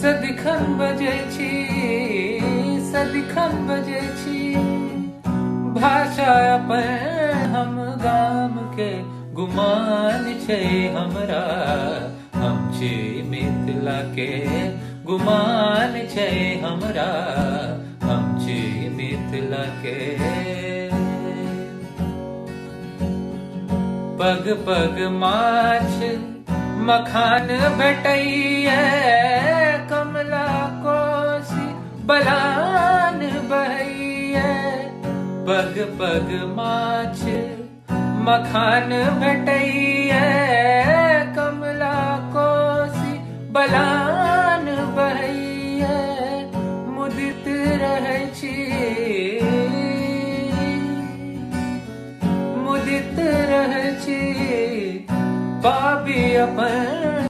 सदिखन बजै छी, सदिखन बजै छी, भाषा अपन हम गाम के गुमान छै हमरा। हम छी मिथिला के गुमान छै हमरा, हम छी मिथिला के। पग पग माछ मखान भेटैया, कमला कोसी बलान बहैया। पग पग माछ मखान भेटैया, कमला कोसी बलान बहैया। मुदित रहै छी, मुदित रहै छी, पाबी अपन